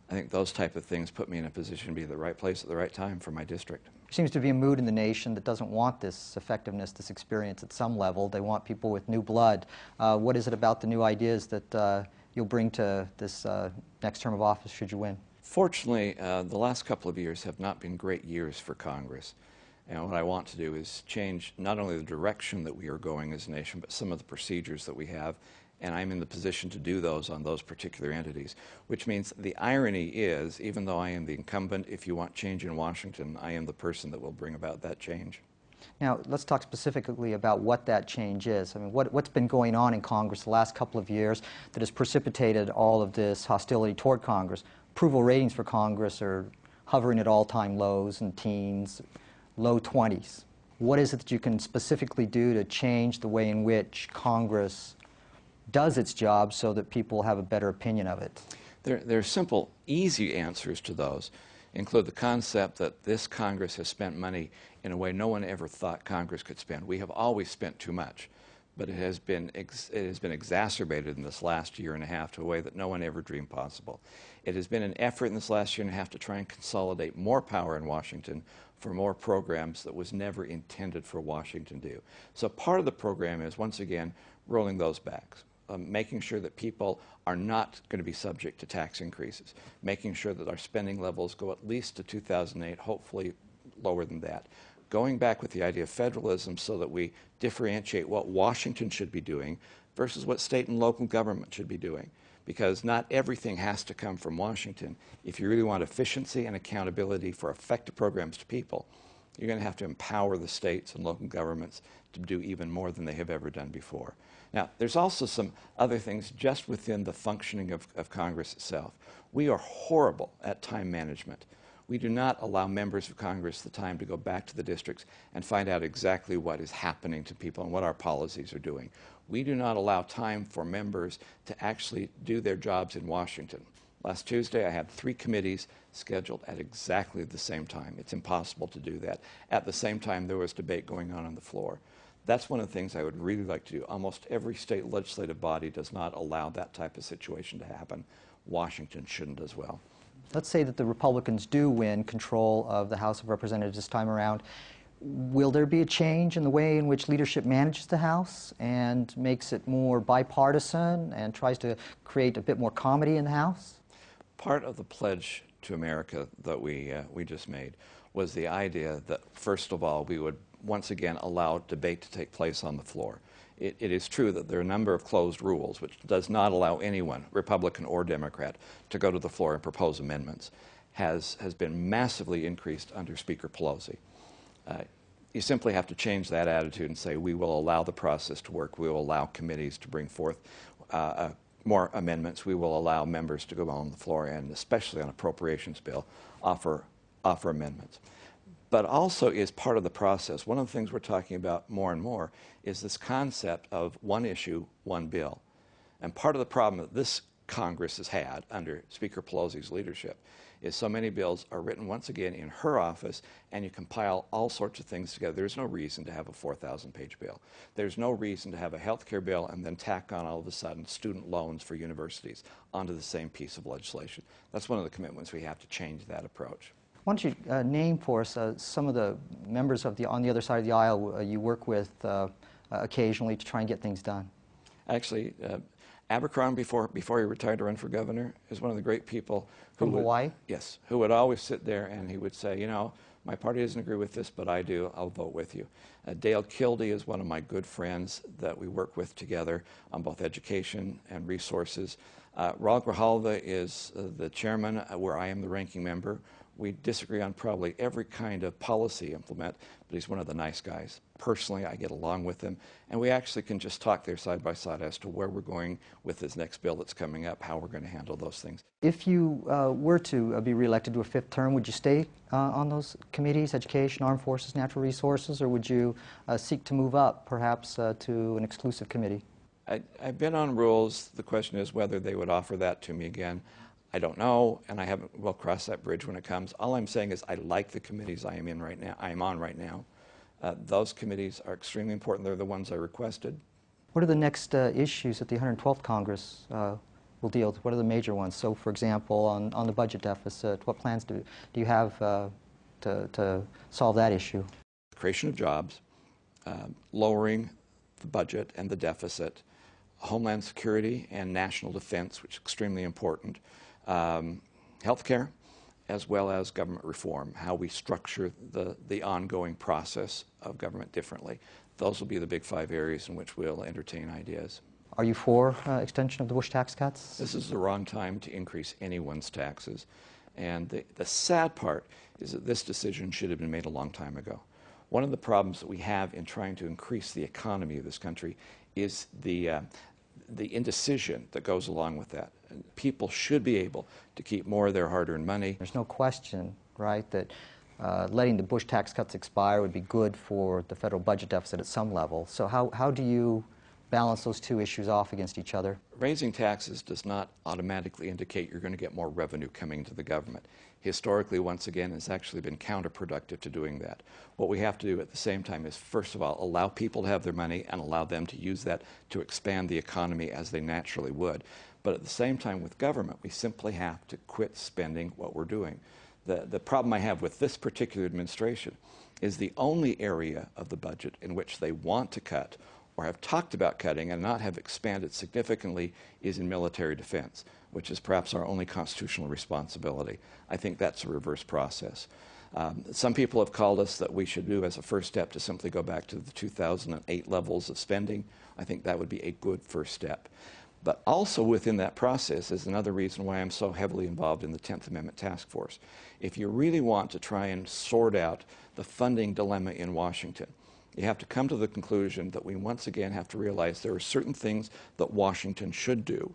Speaker 18: I think those type of things put me in a position to be at the right place at the right time for my district.
Speaker 17: There seems to be a mood in the nation that doesn't want this effectiveness, this experience at some level. They want people with new blood. What is it about the new ideas that you'll bring to this next term of office should you win?
Speaker 18: Fortunately, the last couple of years have not been great years for Congress. And what I want to do is change not only the direction that we are going as a nation, but some of the procedures that we have. And I'm in the position to do those on those particular entities, which means the irony is, even though I am the incumbent, if you want change in Washington, I am the person that will bring about that change.
Speaker 17: Now, let's talk specifically about what that change is. I mean, what's been going on in Congress the last couple of years that has precipitated all of this hostility toward Congress? Approval ratings for Congress are hovering at all-time lows in teens, low 20s. What is it that you can specifically do to change the way in which Congress does its job so that people have a better opinion of it?
Speaker 18: There are simple, easy answers to those. Include the concept that this Congress has spent money in a way no one ever thought Congress could spend. We have always spent too much, but it has been exacerbated in this last year and a half to a way that no one ever dreamed possible. It has been an effort in this last year and a half to try and consolidate more power in Washington for more programs that was never intended for Washington to do. So part of the program is, once again, rolling those back. Making sure that people are not going to be subject to tax increases, making sure that our spending levels go at least to 2008, hopefully lower than that. Going back with the idea of federalism so that we differentiate what Washington should be doing versus what state and local government should be doing. Because not everything has to come from Washington. If you really want efficiency and accountability for effective programs to people, you're going to have to empower the states and local governments to do even more than they have ever done before. Now, there's also some other things just within the functioning of Congress itself. We are horrible at time management. We do not allow members of Congress the time to go back to the districts and find out exactly what is happening to people and what our policies are doing. We do not allow time for members to actually do their jobs in Washington. Last Tuesday, I had 3 committees scheduled at exactly the same time. It's impossible to do that. At the same time, there was debate going on the floor. That's one of the things I would really like to do. Almost every state legislative body does not allow that type of situation to happen. Washington shouldn't as well.
Speaker 17: Let's say that the Republicans do win control of the House of Representatives this time around. Will there be a change in the way in which leadership manages the House and makes it more bipartisan and tries to create a bit more comedy in the House?
Speaker 18: Part of the pledge to America that we just made was the idea that, first of all, we would once again allow debate to take place on the floor. It is true that there are a number of closed rules which does not allow anyone, Republican or Democrat, to go to the floor and propose amendments, has been massively increased under Speaker Pelosi. You simply have to change that attitude and say we will allow the process to work. We will allow committees to bring forth more amendments. We will allow members to go on the floor and, especially on appropriations bill, offer amendments. But also is part of the process. One of the things we're talking about more and more is this concept of one issue, one bill. And part of the problem that this Congress has had under Speaker Pelosi's leadership is so many bills are written once again in her office, and you compile all sorts of things together. There's no reason to have a 4,000-page bill. There's no reason to have a health care bill and then tack on all of a sudden student loans for universities onto the same piece of legislation. That's one of the commitments we have to change that approach.
Speaker 17: Why don't you name for us some of the members of on the other side of the aisle you work with occasionally to try and get things done?
Speaker 18: Actually, Abercrombie, before he retired to run for governor, is one of the great people.
Speaker 17: From Hawaii?
Speaker 18: Yes, who would always sit there and he would say, you know, my party doesn't agree with this, but I do. I'll vote with you. Dale Kildee is one of my good friends that we work with together on both education and resources. Raul Grijalva is the chairman, where I am the ranking member. We disagree on probably every kind of policy implement, but he's one of the nice guys. Personally, I get along with him, and we actually can just talk there side by side as to where we're going with this next bill that's coming up, how we're going to handle those things.
Speaker 17: If you were to be reelected to a 5th term, would you stay on those committees, education, armed forces, natural resources, or would you seek to move up, perhaps to an exclusive committee?
Speaker 18: I've been on rules. The question is whether they would offer that to me again. I don't know, and we'll cross that bridge when it comes. All I'm saying is I like the committees I am on right now. Those committees are extremely important. They're the ones I requested.
Speaker 17: What are the next issues that the 112th Congress will deal with? What are the major ones? So, for example, on the budget deficit, what plans do you have to solve that issue?
Speaker 18: Creation of jobs, lowering the budget and the deficit, Homeland Security and national defense, which is extremely important, health care, as well as government reform, how we structure the ongoing process of government differently. Those will be the big 5 areas in which we'll entertain ideas.
Speaker 17: Are you for extension of the Bush tax cuts?
Speaker 18: This is the wrong time to increase anyone's taxes. And the sad part is that this decision should have been made a long time ago. One of the problems that we have in trying to increase the economy of this country is the indecision that goes along with that. And people should be able to keep more of their hard-earned money.
Speaker 17: There's no question, right, that letting the Bush tax cuts expire would be good for the federal budget deficit at some level. So how do you balance those two issues off against each other?
Speaker 18: Raising taxes does not automatically indicate you're going to get more revenue coming to the government. Historically, once again, it's actually been counterproductive to doing that. What we have to do at the same time is, first of all, allow people to have their money and allow them to use that to expand the economy as they naturally would. But at the same time with government, we simply have to quit spending what we're doing. The problem I have with this particular administration is the only area of the budget in which they want to cut or have talked about cutting and not have expanded significantly is in military defense, which is perhaps our only constitutional responsibility. I think that's a reverse process. Some people have called us that we should do as a first step to simply go back to the 2008 levels of spending. I think that would be a good first step. But also within that process is another reason why I'm so heavily involved in the 10th Amendment Task Force. If you really want to try and sort out the funding dilemma in Washington, you have to come to the conclusion that we once again have to realize there are certain things that Washington should do,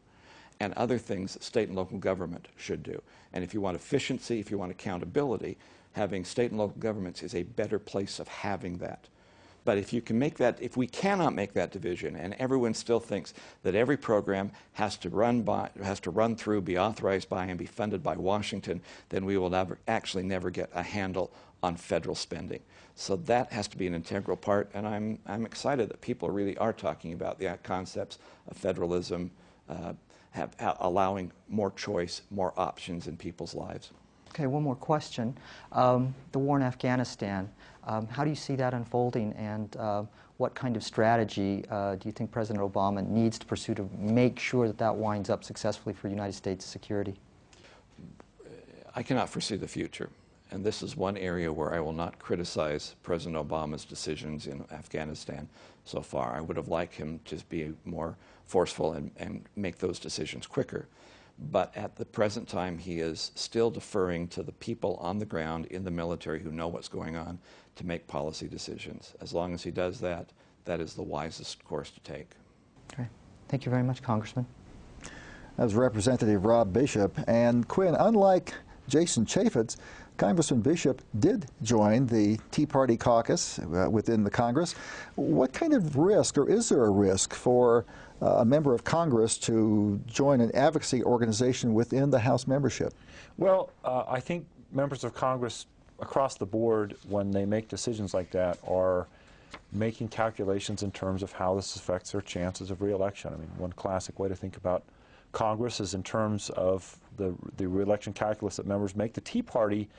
Speaker 18: and other things that state and local government should do. And if you want efficiency, if you want accountability, having state and local governments is a better place of having that. But if you can make that, if we cannot make that division, and everyone still thinks that every program has to run through, be authorized by, and be funded by Washington, then we will never get a handle on federal spending. So that has to be an integral part, and I'm excited that people really are talking about the concepts of federalism, allowing more choice, more options in people's lives.
Speaker 17: Okay, one more question. The war in Afghanistan, how do you see that unfolding, and what kind of strategy do you think President Obama needs to pursue to make sure that that winds up successfully for United States security?
Speaker 18: I cannot foresee the future, and this is one area where I will not criticize President Obama's decisions in Afghanistan so far. I would have liked him to be more forceful and make those decisions quicker. But at the present time, he is still deferring to the people on the ground in the military who know what's going on to make policy decisions. As long as he does that, that is the wisest course to take.
Speaker 17: Okay. Thank you very much, Congressman.
Speaker 1: That was Representative Rob Bishop. And Quinn, unlike Jason Chaffetz, Congressman Bishop did join the Tea Party caucus within the Congress. What kind of risk, or is there a risk, for a member of Congress to join an advocacy organization within the House membership?
Speaker 2: Well, I think members of Congress across the board, when they make decisions like that, are making calculations in terms of how this affects their chances of re-election. I mean, one classic way to think about Congress is in terms of the re-election calculus that members make. The Tea Party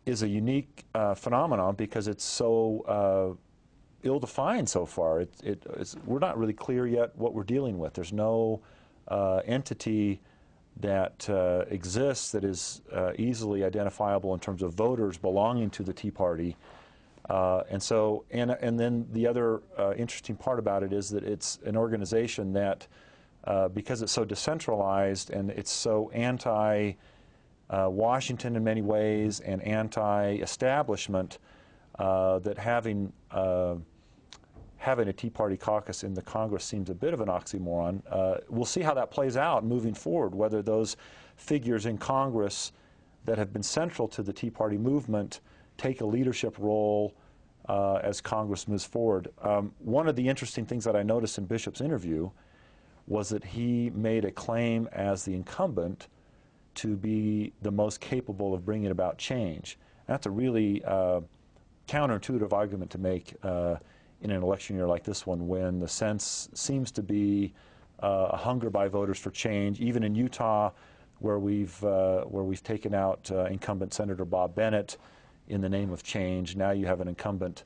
Speaker 2: is a unique phenomenon because it's so ill-defined so far. We're not really clear yet what we're dealing with. There's no entity that exists that is easily identifiable in terms of voters belonging to the Tea Party. And then the other interesting part about it is that it's an organization that, because it's so decentralized and it's so anti-Washington in many ways and anti-establishment, that having a Tea Party caucus in the Congress seems a bit of an oxymoron. We'll see how that plays out moving forward, whether those figures in Congress that have been central to the Tea Party movement take a leadership role as Congress moves forward. One of the interesting things that I noticed in Bishop's interview was that he made a claim as the incumbent to be the most capable of bringing about change. That's a really counterintuitive argument to make in an election year like this one, when the sense seems to be a hunger by voters for change. Even in Utah, where we've taken out incumbent Senator Bob Bennett in the name of change, now you have an incumbent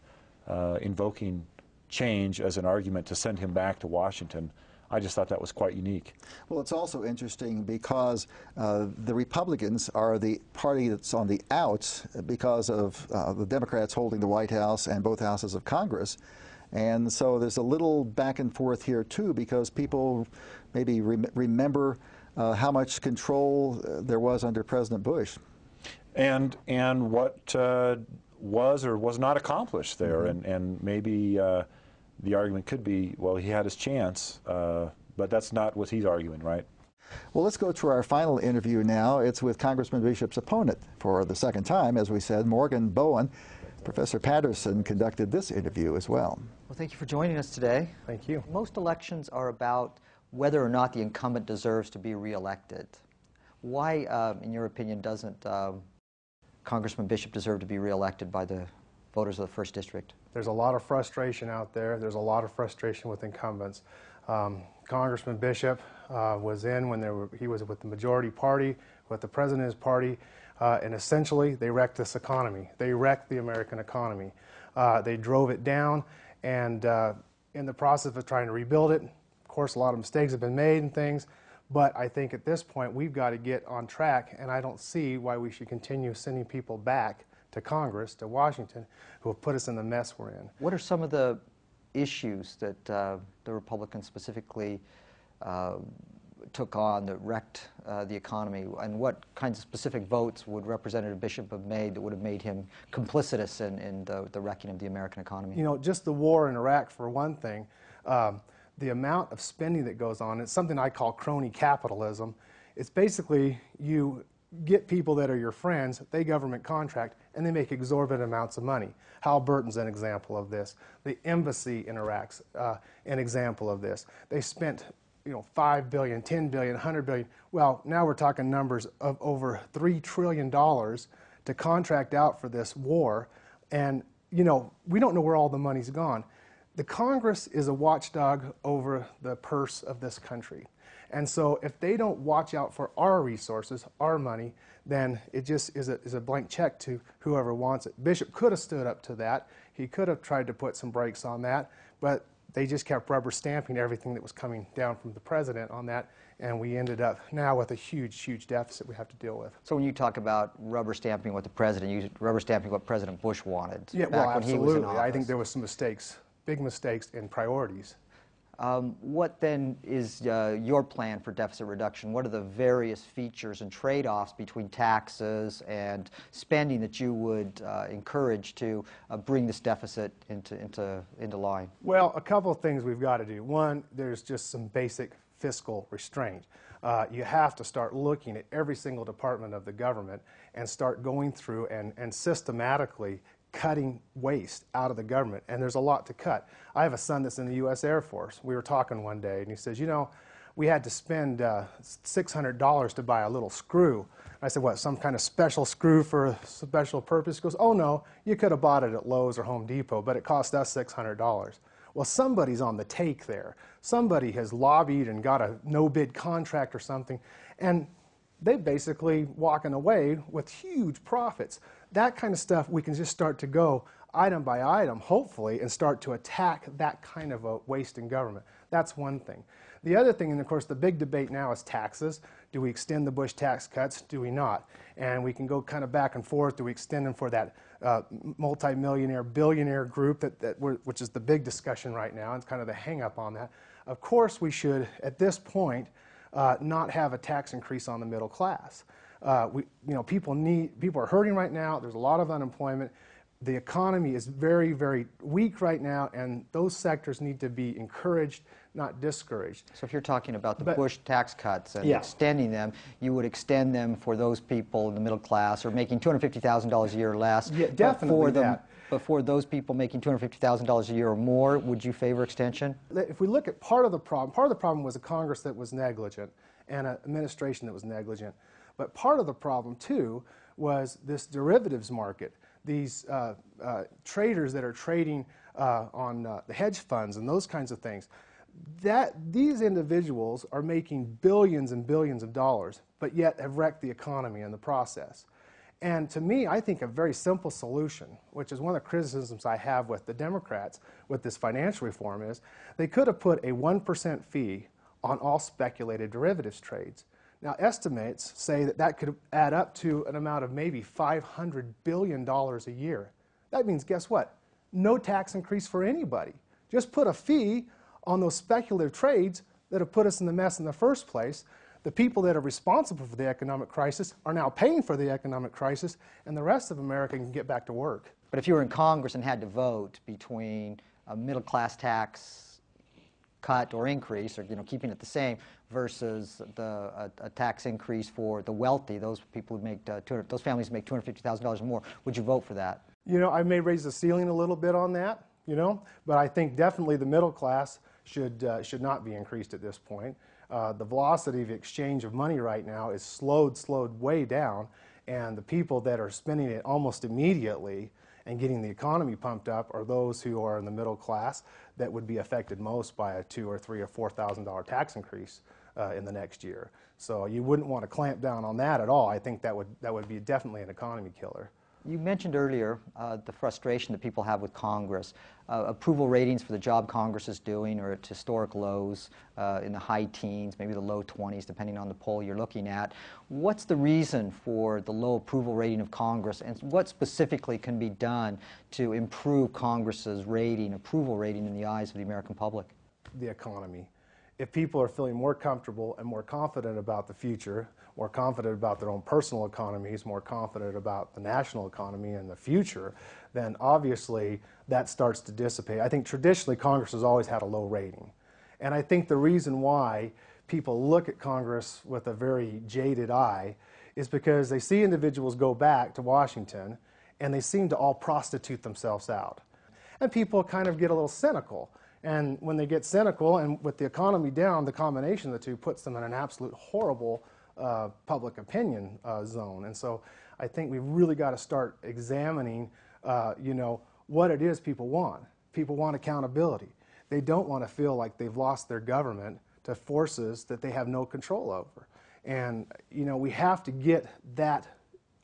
Speaker 2: invoking change as an argument to send him back to Washington. I just thought that was quite unique.
Speaker 1: Well, it's also interesting because the Republicans are the party that's on the outs because of the Democrats holding the White House and both houses of Congress. And so there's a little back and forth here, too, because people maybe remember how much control there was under President Bush.
Speaker 2: And what was or was not accomplished there. Mm-hmm. And maybe the argument could be, well, he had his chance, but that's not what he's arguing, right?
Speaker 1: Well, let's go to our final interview now. It's with Congressman Bishop's opponent for the second time, as we said, Morgan Bowen. Professor Patterson conducted this interview as well.
Speaker 17: Well, thank you for joining us today.
Speaker 19: Thank you.
Speaker 17: Most elections are about whether or not the incumbent deserves to be reelected. Why, in your opinion, doesn't Congressman Bishop deserve to be reelected by the voters of the 1st District?
Speaker 19: There's a lot of frustration out there. There's a lot of frustration with incumbents. Congressman Bishop was in when he was with the majority party, with the president's party, and essentially they wrecked this economy. They wrecked the American economy. They drove it down, and in the process of trying to rebuild it, of course, a lot of mistakes have been made and things, but I think at this point we've got to get on track, and I don't see why we should continue sending people back to Congress, to Washington, who have put us in the mess we're in.
Speaker 17: What are some of the issues that the Republicans specifically took on that wrecked the economy, and what kinds of specific votes would Representative Bishop have made that would have made him complicitous in the wrecking of the American economy?
Speaker 19: You know, just the war in Iraq, for one thing. the amount of spending that goes on, it's something I call crony capitalism. It's basically you get people that are your friends, they government contract, and they make exorbitant amounts of money. Halliburton's an example of this. The embassy in Iraq's an example of this. They spent, $5 billion, $10 billion, $100 billion. Well, now we're talking numbers of over $3 trillion to contract out for this war, and we don't know where all the money's gone. The Congress is a watchdog over the purse of this country. And so if they don't watch out for our resources, our money, then it just is a blank check to whoever wants it. Bishop could have stood up to that. He could have tried to put some brakes on that, but they just kept rubber stamping everything that was coming down from the president on that, and we ended up now with a huge, huge deficit we have to deal with.
Speaker 17: So when you talk about rubber stamping what the president, you rubber stamping what President Bush wanted
Speaker 19: Yeah,
Speaker 17: back
Speaker 19: well,
Speaker 17: when he was in
Speaker 19: absolutely.
Speaker 17: office.
Speaker 19: I think there was some mistakes, big mistakes in priorities.
Speaker 17: What then is your plan for deficit reduction? What are the various features and trade-offs between taxes and spending that you would encourage to bring this deficit into line?
Speaker 19: Well, a couple of things we've got to do. One, there's just some basic fiscal restraint. You have to start looking at every single department of the government and start going through and systematically cutting waste out of the government, and there's a lot to cut. I have a son that's in the U.S. Air Force. We were talking one day, and he says, we had to spend $600 to buy a little screw. I said, what, some kind of special screw for a special purpose? He goes, oh no, you could have bought it at Lowe's or Home Depot, but it cost us $600. Well, somebody's on the take there. Somebody has lobbied and got a no-bid contract or something, and they're basically walking away with huge profits. That kind of stuff, we can just start to go item by item, hopefully, and start to attack that kind of a waste in government. That's one thing. The other thing, and of course the big debate now is taxes. Do we extend the Bush tax cuts? Do we not? And we can go kind of back and forth. Do we extend them for that multi-millionaire, billionaire group, which is the big discussion right now, and it's kind of the hang-up on that. Of course we should, at this point, not have a tax increase on the middle class. People are hurting right now. There's a lot of unemployment. The economy is very, very weak right now, and those sectors need to be encouraged, not discouraged.
Speaker 17: So if you're talking about the Bush tax cuts and
Speaker 19: Yeah.
Speaker 17: extending them, you would extend them for those people in the middle class or making $250,000 a year or less.
Speaker 19: Yeah, definitely that.
Speaker 17: But for those people making $250,000 a year or more, would you favor extension?
Speaker 19: If we look at part of the problem was a Congress that was negligent and an administration that was negligent. But part of the problem, too, was this derivatives market. These traders that are trading on the hedge funds and those kinds of things. These individuals are making billions and billions of dollars, but yet have wrecked the economy in the process. And to me, I think a very simple solution, which is one of the criticisms I have with the Democrats with this financial reform, is they could have put a 1% fee on all speculated derivatives trades. Now, estimates say that could add up to an amount of maybe $500 billion a year. That means, guess what? No tax increase for anybody. Just put a fee on those speculative trades that have put us in the mess in the first place. The people that are responsible for the economic crisis are now paying for the economic crisis, and the rest of America can get back to work.
Speaker 17: But if you were in Congress and had to vote between a middle-class tax cut or increase, or keeping it the same, versus a tax increase for the wealthy, those people who make those families who make $250,000 or more, would you vote for that?
Speaker 19: I may raise the ceiling a little bit on that, but I think definitely the middle class should not be increased at this point. The velocity of exchange of money right now is slowed way down, and the people that are spending it almost immediately and getting the economy pumped up are those who are in the middle class that would be affected most by a $2,000 or $3,000 or $4,000 tax increase in the next year. So you wouldn't want to clamp down on that at all. I think that would be definitely an economy killer.
Speaker 17: You mentioned earlier the frustration that people have with Congress. Approval ratings for the job Congress is doing are at historic lows in the high teens, maybe the low 20s, depending on the poll you're looking at. What's the reason for the low approval rating of Congress, and what specifically can be done to improve Congress's approval rating in the eyes of the American public?
Speaker 19: The economy. If people are feeling more comfortable and more confident about the future, more confident about their own personal economies, more confident about the national economy and the future, then obviously that starts to dissipate. I think traditionally Congress has always had a low rating. And I think the reason why people look at Congress with a very jaded eye is because they see individuals go back to Washington and they seem to all prostitute themselves out. And people kind of get a little cynical. And when they get cynical, and with the economy down, the combination of the two puts them in an absolute horrible public opinion zone. And so I think we've really got to start examining, you know, what it is people want. People want accountability. They don't want to feel like they've lost their government to forces that they have no control over. And, you know, we have to get that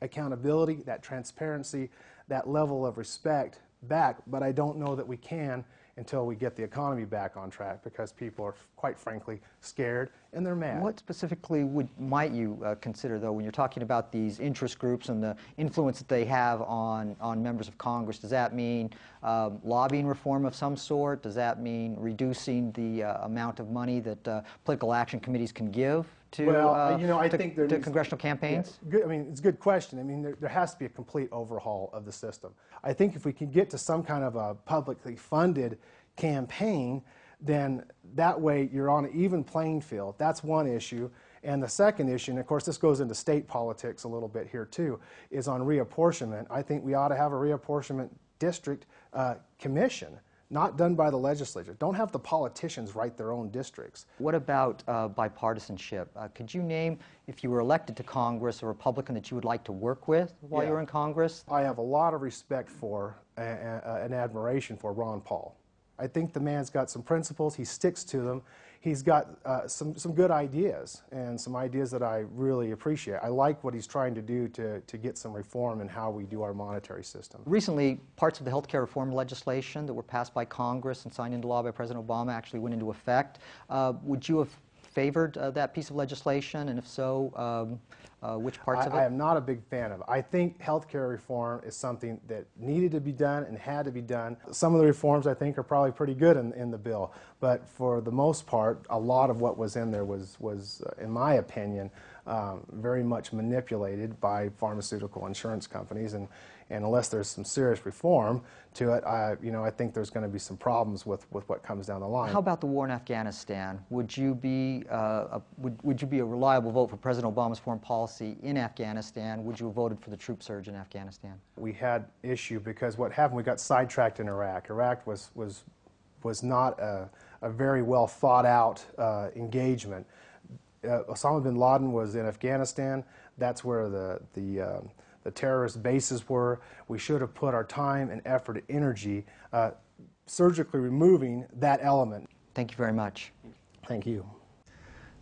Speaker 19: accountability, that transparency, that level of respect back, but I don't know that we can until we get the economy back on track, because people are, quite frankly, scared and they're mad.
Speaker 17: What specifically might you consider, though, when you're talking about these interest groups and the influence that they have on members of Congress? Does that mean lobbying reform of some sort? Does that mean reducing the amount of money that political action committees can give to,
Speaker 19: well, you know, I think there
Speaker 17: to congressional campaigns?
Speaker 19: Yeah, good, I mean, it's a good question. I mean, there has to be a complete overhaul of the system. I think if we can get to some kind of a publicly funded campaign, then that way you're on an even playing field. That's one issue. And the second issue, and of course this goes into state politics a little bit here too, is on reapportionment. I think we ought to have a reapportionment district commission, not done by the legislature. Don't have the politicians write their own districts.
Speaker 17: What about bipartisanship? Could you name, if you were elected to Congress, a Republican that you would like to work with while you're in Congress?
Speaker 19: I have a lot of respect for and admiration for Ron Paul. I think the man's got some principles, he sticks to them. He's got some good ideas, and some ideas that I really appreciate. I like what he's trying to do to get some reform in how we do our monetary system.
Speaker 17: Recently, parts of the health care reform legislation that were passed by Congress and signed into law by President Obama actually went into effect. Would you have favored that piece of legislation, and if so, which parts of it?
Speaker 19: I am not a big fan of it. I think health care reform is something that needed to be done and had to be done. Some of the reforms I think are probably pretty good in the bill, but for the most part, a lot of what was in there was in my opinion, very much manipulated by pharmaceutical insurance companies, and unless there's some serious reform to it, I think there's going to be some problems with what comes down the line.
Speaker 17: How about the war in Afghanistan? Would you be a reliable vote for President Obama's foreign policy in Afghanistan? Would you have voted for the troop surge in Afghanistan?
Speaker 19: We had issue because what happened, we got sidetracked in Iraq. Iraq was not a very well thought out engagement. Osama bin Laden was in Afghanistan. That's where the terrorist bases were. We should have put our time and effort and energy surgically removing that element.
Speaker 17: Thank you very much.
Speaker 19: Thank you.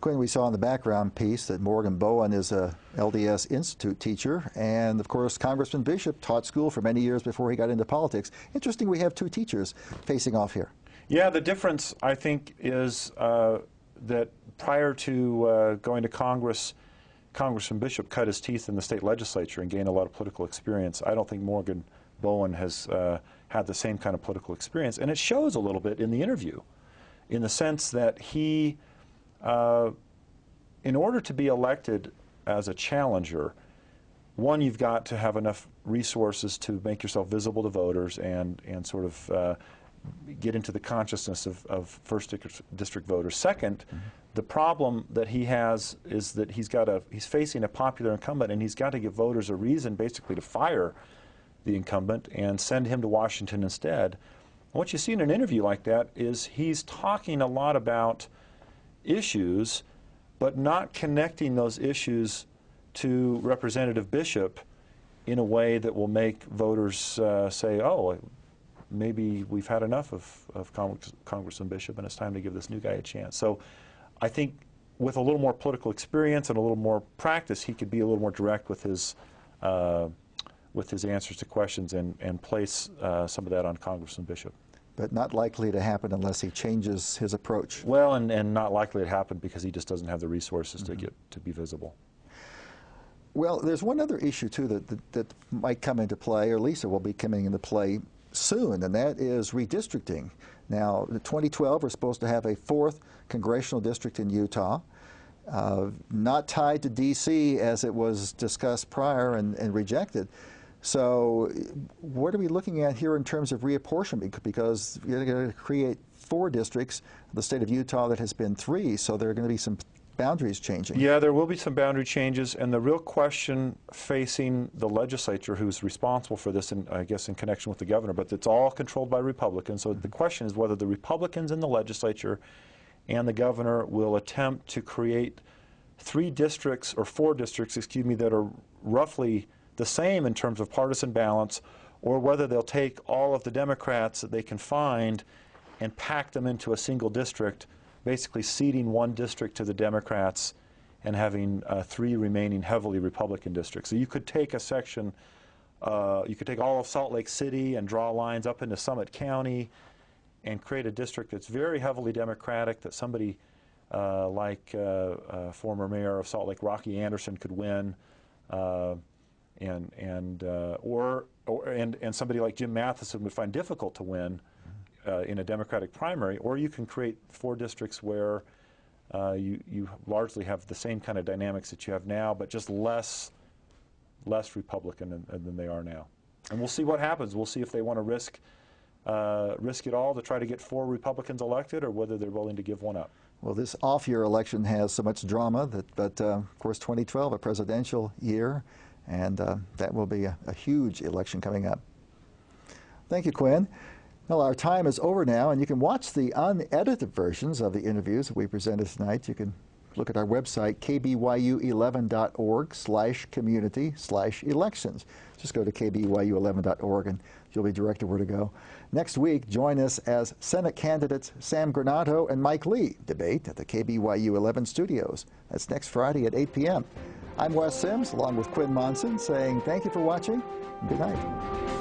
Speaker 1: Quinn, we saw in the background piece that Morgan Bowen is a LDS Institute teacher, and of course Congressman Bishop taught school for many years before he got into politics. Interesting, we have two teachers facing off here.
Speaker 2: Yeah, the difference I think is that prior to going to Congress, Congressman Bishop cut his teeth in the state legislature and gained a lot of political experience. I don't think Morgan Bowen has had the same kind of political experience, and it shows a little bit in the interview, in the sense that he, in order to be elected as a challenger, one, you've got to have enough resources to make yourself visible to voters and sort of get into the consciousness of first district voters. Second, the problem that he has is that he's facing a popular incumbent, and he's got to give voters a reason basically to fire the incumbent and send him to Washington instead. And what you see in an interview like that is he's talking a lot about issues, but not connecting those issues to Representative Bishop in a way that will make voters say, oh, maybe we've had enough of Congressman Bishop and it's time to give this new guy a chance. So I think with a little more political experience and a little more practice, he could be a little more direct with his answers to questions and place some of that on Congressman Bishop.
Speaker 1: But not likely to happen unless he changes his approach.
Speaker 2: Well, and not likely to happen because he just doesn't have the resources to be visible.
Speaker 1: Well, there's one other issue, too, that might come into play, or at least it will be coming into play soon, and that is redistricting. Now, in 2012, we're supposed to have a 4th congressional district in Utah, not tied to D.C. as it was discussed prior and rejected. So what are we looking at here in terms of reapportionment? Because you're going to create 4 districts, the state of Utah that has been 3, so there are going to be some boundaries changing.
Speaker 2: Yeah, there will be some boundary changes, and the real question facing the legislature, who's responsible for this, I guess in connection with the governor, but it's all controlled by Republicans, so the question is whether the Republicans in the legislature and the governor will attempt to create 3 districts, or 4 districts, excuse me, that are roughly the same in terms of partisan balance, or whether they'll take all of the Democrats that they can find and pack them into a single district, basically ceding 1 district to the Democrats and having 3 remaining heavily Republican districts. So you could take a section, you could take all of Salt Lake City and draw lines up into Summit County and create a district that's very heavily Democratic, that somebody like former mayor of Salt Lake, Rocky Anderson, could win, and somebody like Jim Matheson would find difficult to win in a Democratic primary. Or you can create 4 districts where you largely have the same kind of dynamics that you have now, but just less Republican than they are now. And we'll see what happens. We'll see if they want to risk it all to try to get 4 Republicans elected, or whether they're willing to give 1 up.
Speaker 1: Well, this off-year election has so much drama, but of course 2012, a presidential year, and that will be a huge election coming up. Thank you, Quinn. Well, our time is over now, and you can watch the unedited versions of the interviews that we presented tonight. You can look at our website, kbyu11.org/community/elections. Just go to kbyu11.org and you'll be directed where to go. Next week, join us as Senate candidates Sam Granato and Mike Lee debate at the KBYU 11 studios. That's next Friday at 8 p.m. I'm Wes Sims, along with Quinn Monson, saying thank you for watching and good night.